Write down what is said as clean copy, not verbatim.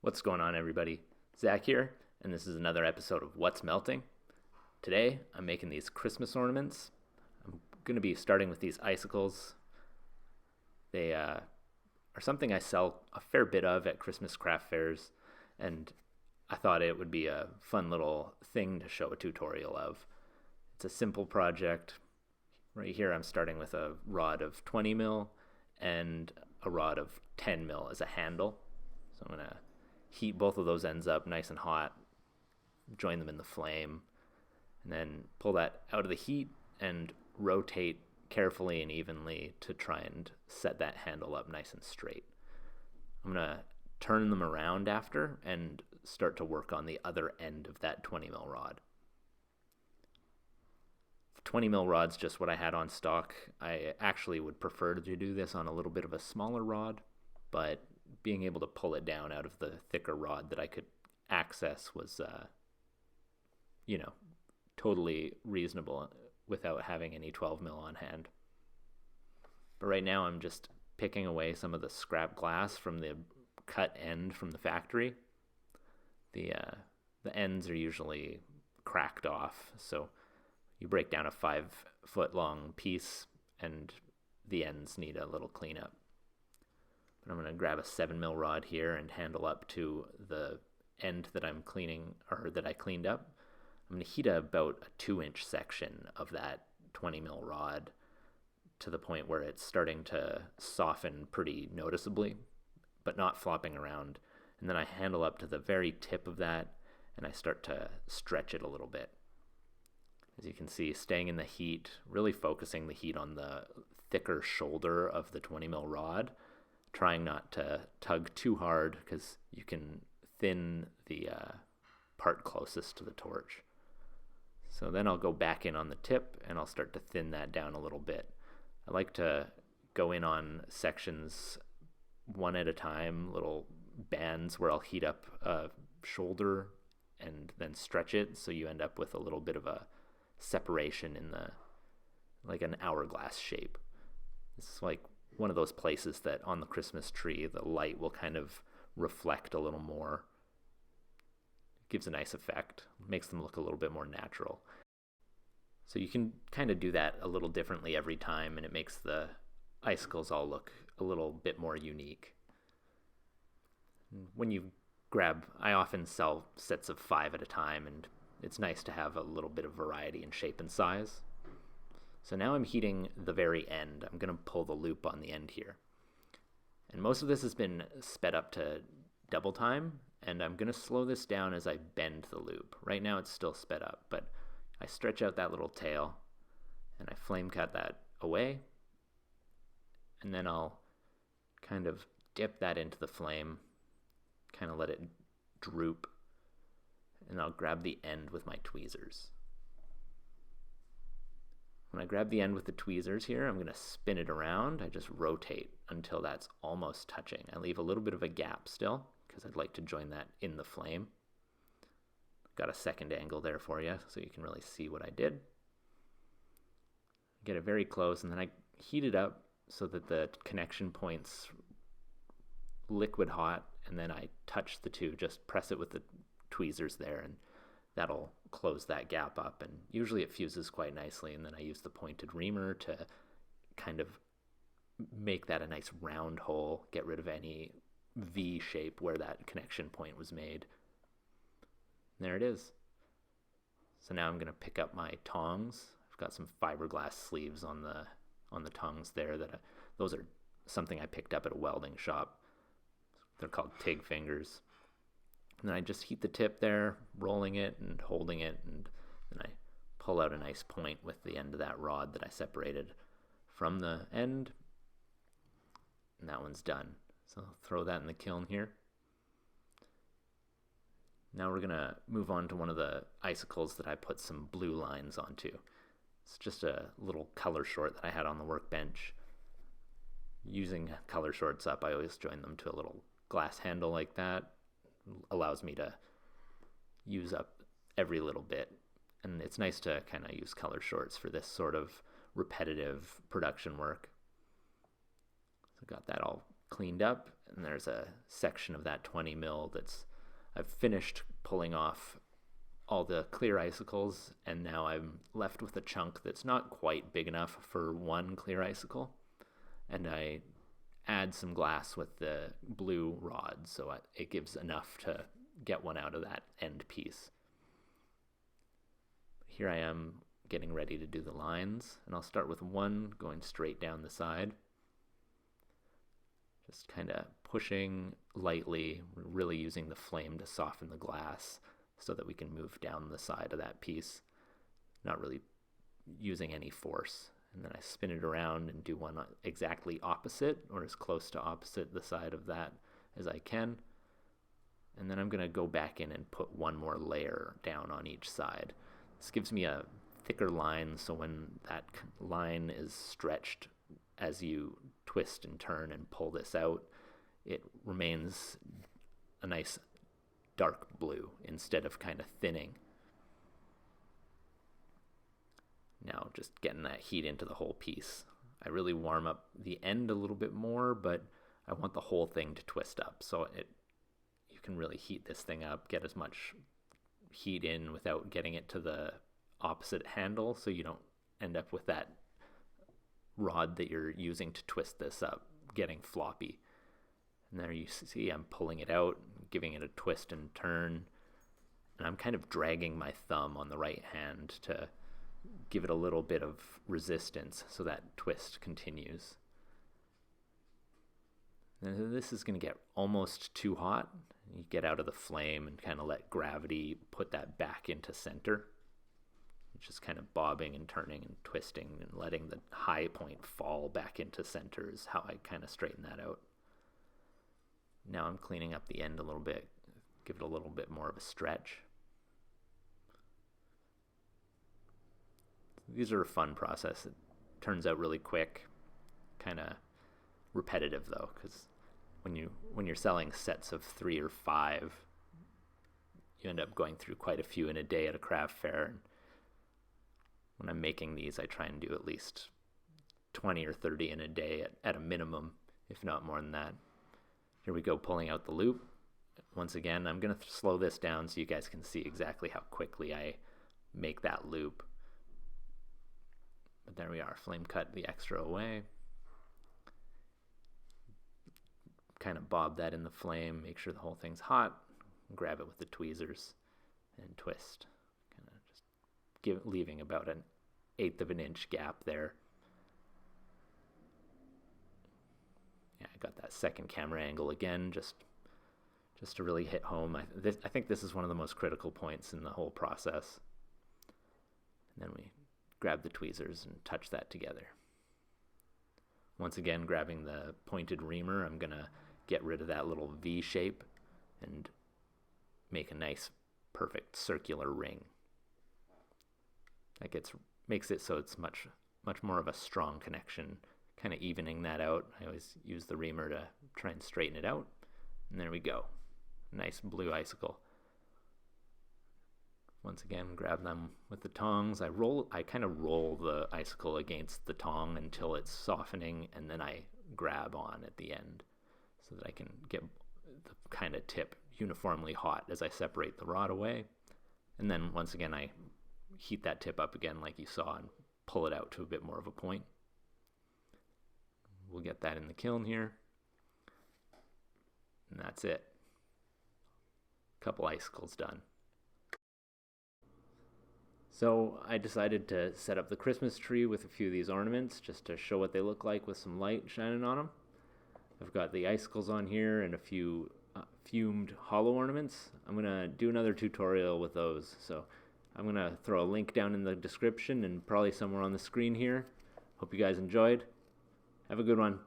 What's going on, everybody? Zach here, and this is another episode of What's Melting. Today, I'm making these Christmas ornaments. I'm going to be starting with these icicles. They are something I sell a fair bit of at Christmas craft fairs, and I thought it would be a fun little thing to show a tutorial of. It's a simple project. Right here, I'm starting with a rod of 20 mil and a rod of 10 mil as a handle. So I'm going to heat both of those ends up nice and hot, join them in the flame, and then pull that out of the heat and rotate carefully and evenly to try and set that handle up nice and straight. I'm going to turn them around after and start to work on the other end of that 20 mil rod. 20 mil rod's just what I had on stock. I actually would prefer to do this on a little bit of a smaller rod, but being able to pull it down out of the thicker rod that I could access was, totally reasonable without having any 12 mil on hand. But right now I'm just picking away some of the scrap glass from the cut end from the factory. The ends are usually cracked off, so you break down a 5-foot long piece and the ends need a little cleanup. But I'm going to grab a 7 mil rod here and handle up to the end that I'm cleaning, or that I cleaned up. I'm going to heat about a 2-inch section of that 20 mil rod to the point where it's starting to soften pretty noticeably, but not flopping around. And then I handle up to the very tip of that and I start to stretch it a little bit. As you can see, staying in the heat, really focusing the heat on the thicker shoulder of the 20 mil rod, trying not to tug too hard because you can thin the part closest to the torch. So then I'll go back in on the tip and I'll start to thin that down a little bit. I like to go in on sections one at a time, little bands where I'll heat up a shoulder and then stretch it so you end up with a little bit of a separation in like an hourglass shape. It's like one of those places that on the Christmas tree the light will kind of reflect a little more. It gives a nice effect, makes them look a little bit more natural. So you can kind of do that a little differently every time, and it makes the icicles all look a little bit more unique. When you grab, I often sell sets of 5 at a time, and it's nice to have a little bit of variety in shape and size. So now I'm heating the very end. I'm going to pull the loop on the end here. And most of this has been sped up to double time, and I'm going to slow this down as I bend the loop. Right now it's still sped up, but I stretch out that little tail, and I flame cut that away, and then I'll kind of dip that into the flame, kind of let it droop, and I'll grab the end with my tweezers. When I grab the end with the tweezers here, I'm going to spin it around. I just rotate until that's almost touching. I leave a little bit of a gap still because I'd like to join that in the flame. Got a second angle there for you so you can really see what I did. Get it very close, and then I heat it up so that the connection point's liquid hot, and then I touch the two, just press it with the tweezers there, and that'll close that gap up, and usually it fuses quite nicely. And then I use the pointed reamer to kind of make that a nice round hole, get rid of any V shape where that connection point was made. And there it is. So now I'm going to pick up my tongs. I've got some fiberglass sleeves on the tongs there. Those are something I picked up at a welding shop. They're called TIG fingers. And then I just heat the tip there, rolling it and holding it, and then I pull out a nice point with the end of that rod that I separated from the end, and that one's done. So I'll throw that in the kiln here. Now we're going to move on to one of the icicles that I put some blue lines onto. It's just a little color short that I had on the workbench. Using color shorts up, I always join them to a little glass handle like that. Allows me to use up every little bit, and it's nice to kind of use color shorts for this sort of repetitive production work. So got that all cleaned up, And there's a section of that 20 mil I've finished pulling off all the clear icicles, and now I'm left with a chunk that's not quite big enough for one clear icicle. And I add some glass with the blue rod, so it gives enough to get one out of that end piece. Here I am getting ready to do the lines, and I'll start with one going straight down the side. Just kind of pushing lightly, really using the flame to soften the glass so that we can move down the side of that piece, not really using any force. And then I spin it around and do one exactly opposite, or as close to opposite the side of that as I can. And then I'm going to go back in and put one more layer down on each side. This gives me a thicker line, so when that line is stretched as you twist and turn and pull this out, it remains a nice dark blue instead of kind of thinning. Now just getting that heat into the whole piece. I really warm up the end a little bit more, but I want the whole thing to twist up, so you can really heat this thing up, get as much heat in without getting it to the opposite handle, so you don't end up with that rod that you're using to twist this up getting floppy. And there you see I'm pulling it out, giving it a twist and turn, and I'm kind of dragging my thumb on the right hand to give it a little bit of resistance so that twist continues. And this is going to get almost too hot. You get out of the flame and kind of let gravity put that back into center. Just kind of bobbing and turning and twisting and letting the high point fall back into center is how I kind of straighten that out. Now I'm cleaning up the end a little bit, give it a little bit more of a stretch. These are a fun process. It turns out really quick, kind of repetitive though, because when you're selling sets of 3 or 5, you end up going through quite a few in a day at a craft fair. And when I'm making these, I try and do at least 20 or 30 in a day at a minimum, if not more than that. Here we go, pulling out the loop. Once again, I'm going to slow this down so you guys can see exactly how quickly I make that loop. But there we are, flame cut the extra away. Kind of bob that in the flame, make sure the whole thing's hot, grab it with the tweezers and twist. Kind of just leaving about an 1/8 of an inch gap there. Yeah, I got that second camera angle again, just to really hit home. I think this is one of the most critical points in the whole process. And then we grab the tweezers and touch that together. Once again, grabbing the pointed reamer, I'm going to get rid of that little V shape and make a nice, perfect circular ring. That makes it so it's much more of a strong connection, kind of evening that out. I always use the reamer to try and straighten it out. And there we go. Nice blue icicle. Once again, grab them with the tongs. I kind of roll the icicle against the tong until it's softening, and then I grab on at the end so that I can get the kind of tip uniformly hot as I separate the rod away. And then once again, I heat that tip up again like you saw and pull it out to a bit more of a point. We'll get that in the kiln here. And that's it. Couple icicles done. So I decided to set up the Christmas tree with a few of these ornaments just to show what they look like with some light shining on them. I've got the icicles on here and a few fumed hollow ornaments. I'm going to do another tutorial with those. So I'm going to throw a link down in the description and probably somewhere on the screen here. Hope you guys enjoyed. Have a good one.